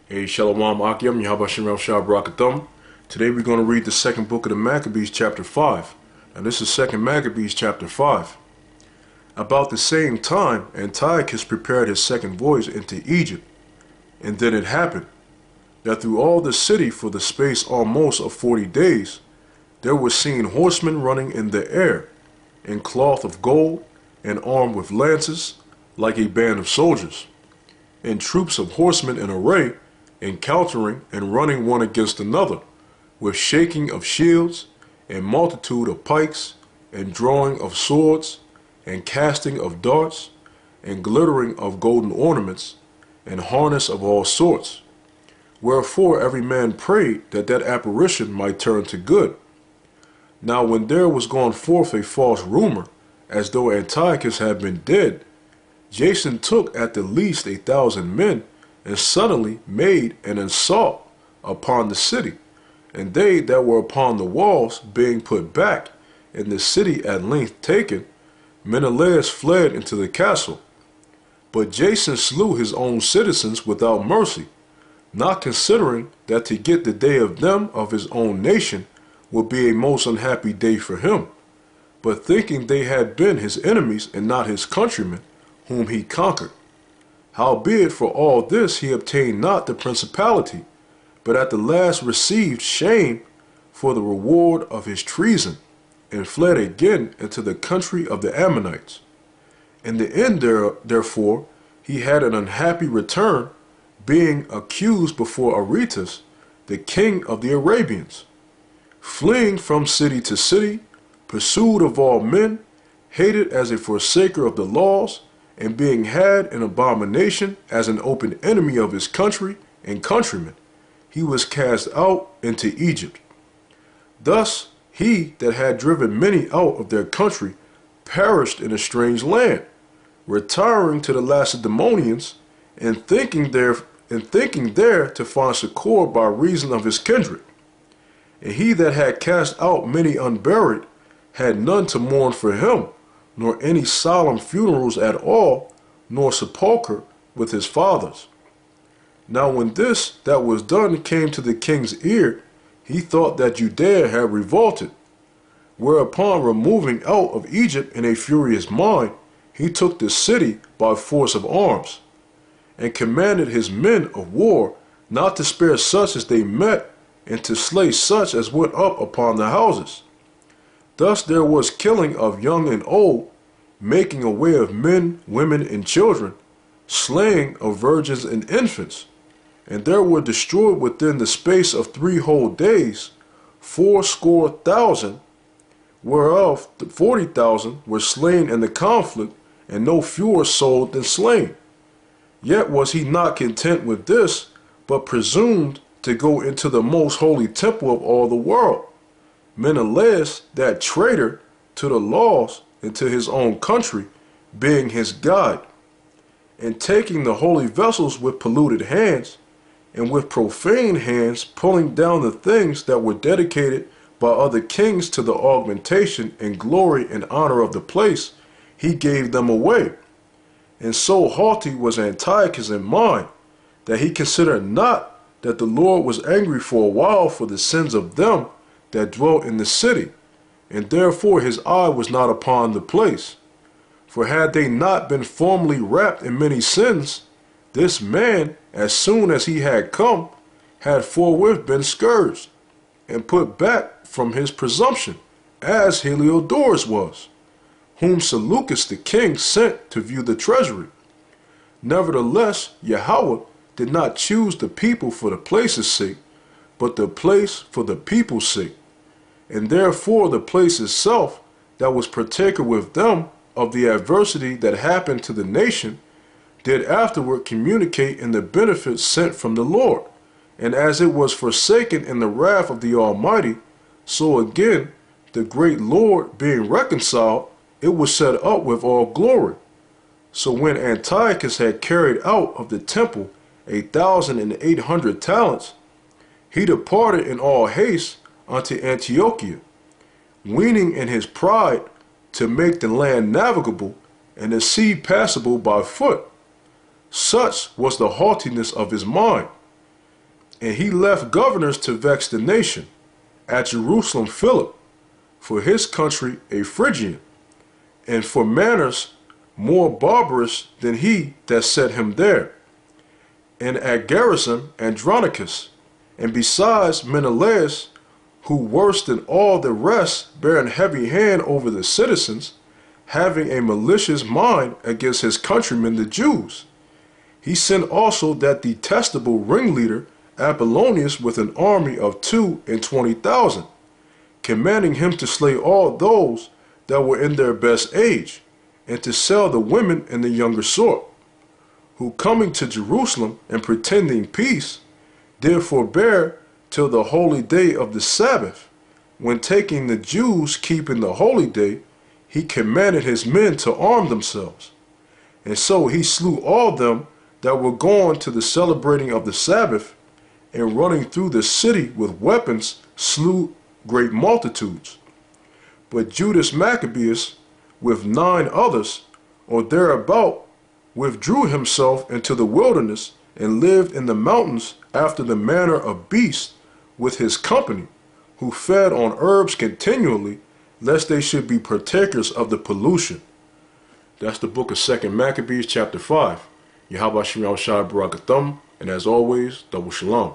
Hey, Shalom wa QAM YASHARAHLA. Today we're going to read the second book of the Maccabees Chapter 5. And this is 2nd Maccabees Chapter 5. About the same time, Antiochus prepared his second voyage into Egypt. And then it happened that through all the city for the space almost of 40 days, there were seen horsemen running in the air, in cloth of gold, and armed with lances, like a band of soldiers, and troops of horsemen in array, encountering and running one against another, with shaking of shields, and multitude of pikes, and drawing of swords, and casting of darts, and glittering of golden ornaments, and harness of all sorts. Wherefore every man prayed that that apparition might turn to good. Now when there was gone forth a false rumor, as though Antiochus had been dead, Jason took at the least 1,000 men, and suddenly made an assault upon the city. And they that were upon the walls being put back, and the city at length taken, Menelaus fled into the castle. But Jason slew his own citizens without mercy, not considering that to get the day of them of his own nation would be a most unhappy day for him, but thinking they had been his enemies and not his countrymen, whom he conquered. Howbeit for all this he obtained not the principality, but at the last received shame for the reward of his treason, and fled again into the country of the Ammonites. In the end therefore he had an unhappy return, being accused before Aretas, the king of the Arabians, fleeing from city to city, pursued of all men, hated as a forsaker of the laws, and being had an abomination as an open enemy of his country and countrymen, he was cast out into Egypt. Thus he that had driven many out of their country perished in a strange land, retiring to the Lacedaemonians, and thinking there to find succor by reason of his kindred. And he that had cast out many unburied had none to mourn for him, nor any solemn funerals at all, nor sepulchre with his fathers. Now when this that was done came to the king's ear, he thought that Judea had revolted. Whereupon, removing out of Egypt in a furious mind, he took the city by force of arms, and commanded his men of war not to spare such as they met, and to slay such as went up upon the houses. Thus there was killing of young and old, making away of men, women, and children, slaying of virgins and infants. And there were destroyed within the space of 3 whole days 80,000, whereof 40,000 were slain in the conflict, and no fewer sold than slain. Yet was he not content with this, but presumed to go into the most holy temple of all the world, Menelaus, that traitor to the laws and to his own country, being his guide, and taking the holy vessels with polluted hands, and with profane hands pulling down the things that were dedicated by other kings to the augmentation and glory and honor of the place, he gave them away. And so haughty was Antiochus in mind, that he considered not that the Lord was angry for a while for the sins of them that dwelt in the city, and therefore his eye was not upon the place. For had they not been formerly wrapped in many sins, this man, as soon as he had come, had forthwith been scourged, and put back from his presumption, as Heliodorus was, whom Seleucus the king sent to view the treasury. Nevertheless, Yahweh did not choose the people for the place's sake, but the place for the people's sake. And therefore the place itself, that was partaker with them of the adversity that happened to the nation, did afterward communicate in the benefits sent from the Lord. And as it was forsaken in the wrath of the Almighty, so again, the great Lord being reconciled, it was set up with all glory. So when Antiochus had carried out of the temple 1,800 talents, he departed in all haste unto Antiochia, weening in his pride to make the land navigable and the sea passable by foot. Such was the haughtiness of his mind, And he left governors to vex the nation. At Jerusalem Philip, for his country a Phrygian, and for manners more barbarous than he that set him there. And at Gerasene Andronicus, and besides Menelaus, who worse than all the rest bearing heavy hand over the citizens, having a malicious mind against his countrymen the Jews. He sent also that detestable ringleader Apollonius with an army of 22,000, commanding him to slay all those that were in their best age, and to sell the women and the younger sort, who coming to Jerusalem and pretending peace, did forbear till the holy day of the Sabbath, when taking the Jews keeping the holy day, he commanded his men to arm themselves. And so he slew all them that were gone to the celebrating of the Sabbath, and running through the city with weapons slew great multitudes. But Judas Maccabeus, with 9 others, or thereabout, withdrew himself into the wilderness, and lived in the mountains after the manner of beasts with his company, who fed on herbs continually, lest they should be partakers of the pollution. That's the book of 2 Maccabees chapter 5. Yahweh Shem Yahweh Shai Barakathum, and as always, double shalom.